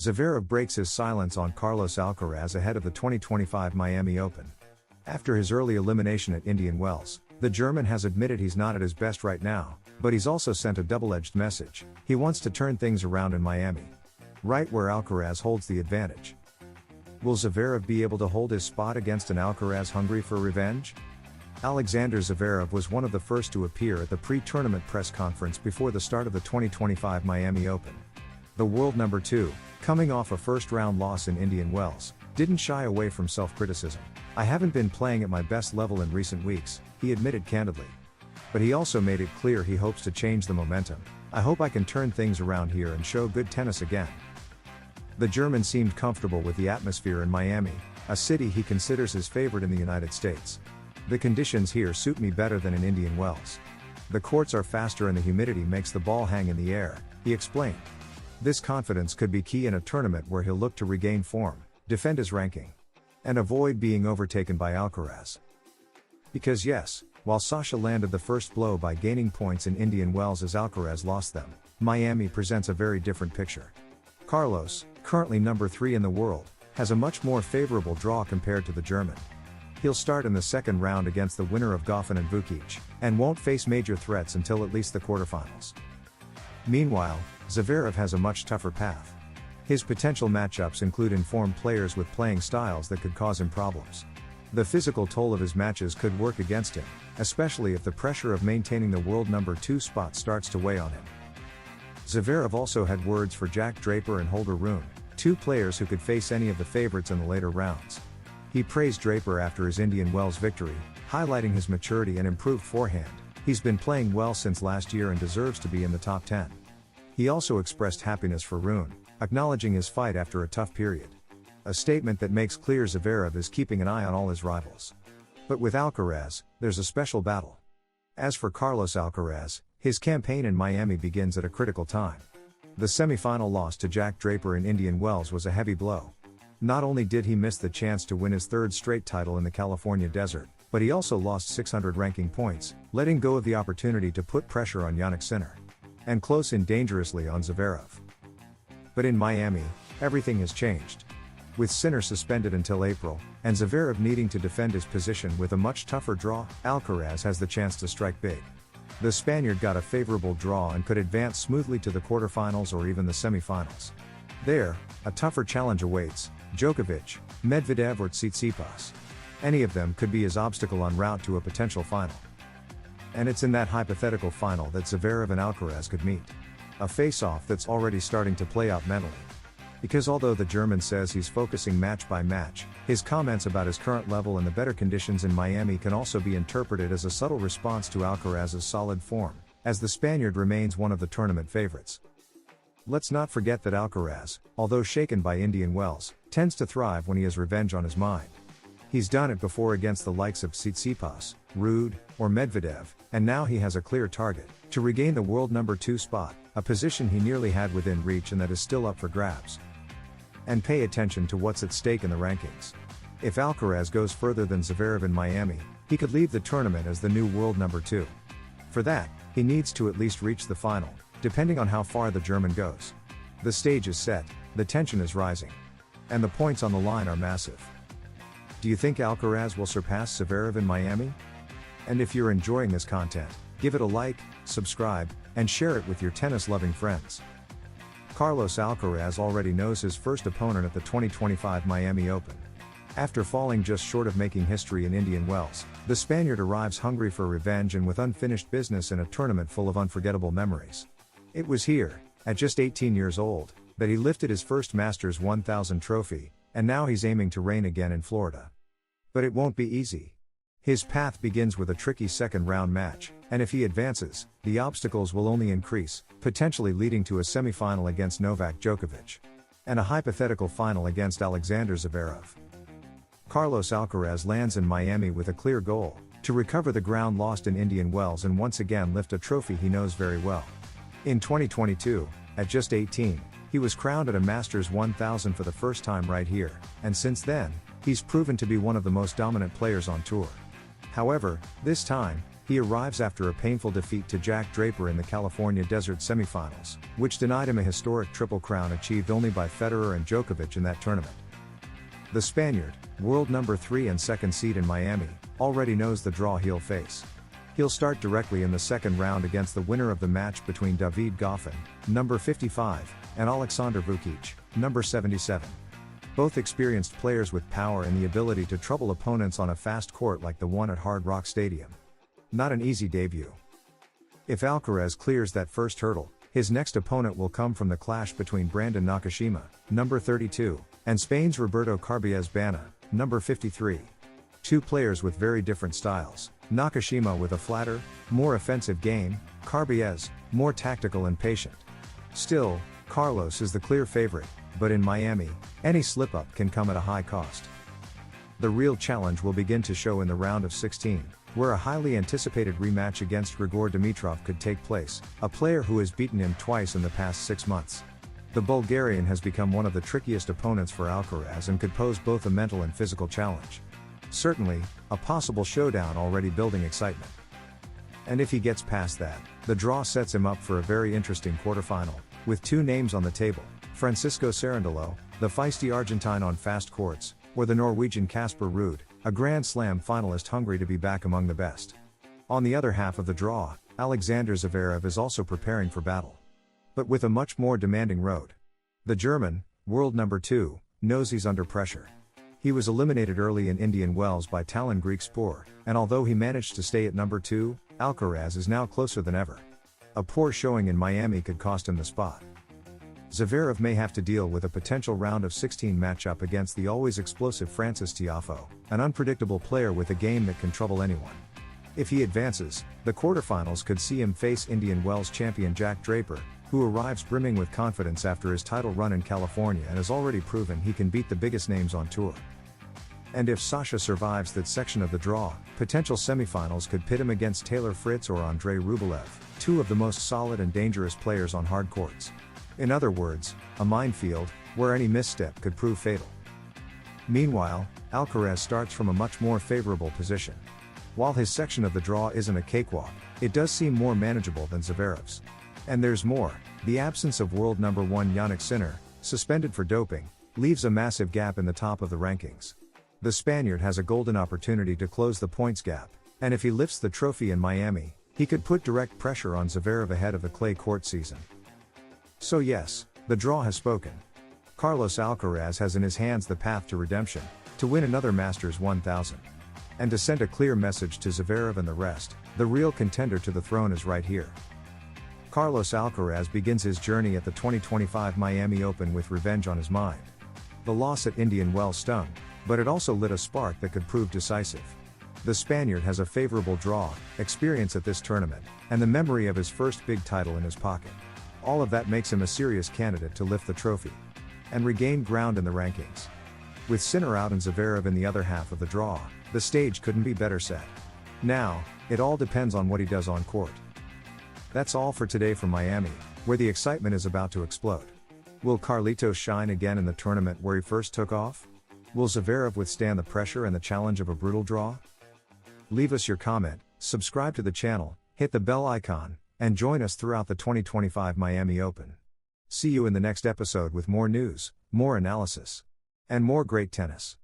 Zverev breaks his silence on Carlos Alcaraz ahead of the 2025 Miami Open. After his early elimination at Indian Wells, the German has admitted he's not at his best right now, but he's also sent a double-edged message. He wants to turn things around in Miami, right where Alcaraz holds the advantage. Will Zverev be able to hold his spot against an Alcaraz hungry for revenge? Alexander Zverev was one of the first to appear at the pre-tournament press conference before the start of the 2025 Miami Open. The world number 2, coming off a first-round loss in Indian Wells, didn't shy away from self-criticism. "I haven't been playing at my best level in recent weeks," he admitted candidly. But he also made it clear he hopes to change the momentum. "I hope I can turn things around here and show good tennis again." The German seemed comfortable with the atmosphere in Miami, a city he considers his favorite in the United States. "The conditions here suit me better than in Indian Wells. The courts are faster and the humidity makes the ball hang in the air," he explained. This confidence could be key in a tournament where he'll look to regain form, defend his ranking, and avoid being overtaken by Alcaraz. Because yes, while Sasha landed the first blow by gaining points in Indian Wells as Alcaraz lost them, Miami presents a very different picture. Carlos, currently number 3 in the world, has a much more favorable draw compared to the German. He'll start in the second round against the winner of Goffin and Vukic, and won't face major threats until at least the quarterfinals. Meanwhile, Zverev has a much tougher path. His potential matchups include informed players with playing styles that could cause him problems. The physical toll of his matches could work against him, especially if the pressure of maintaining the world number 2 spot starts to weigh on him. Zverev also had words for Jack Draper and Holger Rune, 2 players who could face any of the favorites in the later rounds. He praised Draper after his Indian Wells victory, highlighting his maturity and improved forehand. "He's been playing well since last year and deserves to be in the top 10. He also expressed happiness for Rune, acknowledging his fight after a tough period. A statement that makes clear Zverev is keeping an eye on all his rivals. But with Alcaraz, there's a special battle. As for Carlos Alcaraz, his campaign in Miami begins at a critical time. The semi-final loss to Jack Draper in Indian Wells was a heavy blow. Not only did he miss the chance to win his 3rd straight title in the California desert, but he also lost 600 ranking points, letting go of the opportunity to put pressure on Jannik Sinner. And close in dangerously on Zverev. But in Miami, everything has changed. With Sinner suspended until April, and Zverev needing to defend his position with a much tougher draw, Alcaraz has the chance to strike big. The Spaniard got a favorable draw and could advance smoothly to the quarterfinals or even the semifinals. There, a tougher challenge awaits: Djokovic, Medvedev or Tsitsipas. Any of them could be his obstacle en route to a potential final. And it's in that hypothetical final that Zverev and Alcaraz could meet. A face-off that's already starting to play out mentally. Because although the German says he's focusing match by match, his comments about his current level and the better conditions in Miami can also be interpreted as a subtle response to Alcaraz's solid form, as the Spaniard remains one of the tournament favorites. Let's not forget that Alcaraz, although shaken by Indian Wells, tends to thrive when he has revenge on his mind. He's done it before against the likes of Tsitsipas, Ruud, or Medvedev, and now he has a clear target: to regain the world number 2 spot, a position he nearly had within reach and that is still up for grabs. And pay attention to what's at stake in the rankings. If Alcaraz goes further than Zverev in Miami, he could leave the tournament as the new world number 2. For that, he needs to at least reach the final, depending on how far the German goes. The stage is set, the tension is rising, and the points on the line are massive. Do you think Alcaraz will surpass Zverev in Miami? And if you're enjoying this content, give it a like, subscribe, and share it with your tennis-loving friends. Carlos Alcaraz already knows his first opponent at the 2025 Miami Open. After falling just short of making history in Indian Wells, the Spaniard arrives hungry for revenge and with unfinished business in a tournament full of unforgettable memories. It was here, at just 18 years old, that he lifted his first Masters 1000 trophy, and now he's aiming to reign again in Florida. But it won't be easy. His path begins with a tricky second-round match, and if he advances, the obstacles will only increase, potentially leading to a semi-final against Novak Djokovic. And a hypothetical final against Alexander Zverev. Carlos Alcaraz lands in Miami with a clear goal: to recover the ground lost in Indian Wells and once again lift a trophy he knows very well. In 2022, at just 18, he was crowned at a Masters 1000 for the first time right here, and since then, he's proven to be one of the most dominant players on tour. However, this time, he arrives after a painful defeat to Jack Draper in the California Desert semifinals, which denied him a historic triple crown achieved only by Federer and Djokovic in that tournament. The Spaniard, world number 3 and second seed in Miami, already knows the draw he'll face. He'll start directly in the second round against the winner of the match between David Goffin, number 55, and Alexander Vukic, number 77. Both experienced players with power and the ability to trouble opponents on a fast court like the one at Hard Rock Stadium. Not an easy debut. If Alcaraz clears that first hurdle, his next opponent will come from the clash between Brandon Nakashima, number 32, and Spain's Roberto Carballes Bana, number 53. Two players with very different styles, Nakashima with a flatter, more offensive game, Carballes, more tactical and patient. Still, Carlos is the clear favorite, but in Miami, any slip-up can come at a high cost. The real challenge will begin to show in the round of 16, where a highly anticipated rematch against Grigor Dimitrov could take place, a player who has beaten him twice in the past 6 months. The Bulgarian has become one of the trickiest opponents for Alcaraz and could pose both a mental and physical challenge. Certainly, a possible showdown already building excitement. And if he gets past that, the draw sets him up for a very interesting quarterfinal, with two names on the table: Francisco Cerundolo, the feisty Argentine on fast courts, or the Norwegian Casper Ruud, a Grand Slam finalist hungry to be back among the best. On the other half of the draw, Alexander Zverev is also preparing for battle, but with a much more demanding road. The German, world number 2, knows he's under pressure. He was eliminated early in Indian Wells by Talon Greek Spor, and although he managed to stay at number 2, Alcaraz is now closer than ever. A poor showing in Miami could cost him the spot. Zverev may have to deal with a potential round of 16 matchup against the always explosive Francis Tiafoe, an unpredictable player with a game that can trouble anyone. If he advances, the quarterfinals could see him face Indian Wells champion Jack Draper, who arrives brimming with confidence after his title run in California and has already proven he can beat the biggest names on tour. And if Sasha survives that section of the draw, potential semifinals could pit him against Taylor Fritz or Andrei Rublev, two of the most solid and dangerous players on hard courts. In other words, a minefield, where any misstep could prove fatal. Meanwhile, Alcaraz starts from a much more favorable position. While his section of the draw isn't a cakewalk, it does seem more manageable than Zverev's. And there's more: the absence of world number 1 Jannik Sinner, suspended for doping, leaves a massive gap in the top of the rankings. The Spaniard has a golden opportunity to close the points gap, and if he lifts the trophy in Miami, he could put direct pressure on Zverev ahead of the clay court season. So yes, the draw has spoken. Carlos Alcaraz has in his hands the path to redemption, to win another Masters 1000. And to send a clear message to Zverev and the rest, the real contender to the throne is right here. Carlos Alcaraz begins his journey at the 2025 Miami Open with revenge on his mind. The loss at Indian Wells stung, but it also lit a spark that could prove decisive. The Spaniard has a favorable draw, experience at this tournament, and the memory of his first big title in his pocket. All of that makes him a serious candidate to lift the trophy and regain ground in the rankings. With Sinner out and Zverev in the other half of the draw, the stage couldn't be better set. Now, it all depends on what he does on court. That's all for today from Miami, where the excitement is about to explode. Will Carlitos shine again in the tournament where he first took off? Will Zverev withstand the pressure and the challenge of a brutal draw? Leave us your comment, subscribe to the channel, hit the bell icon, and join us throughout the 2025 Miami Open. See you in the next episode with more news, more analysis, and more great tennis.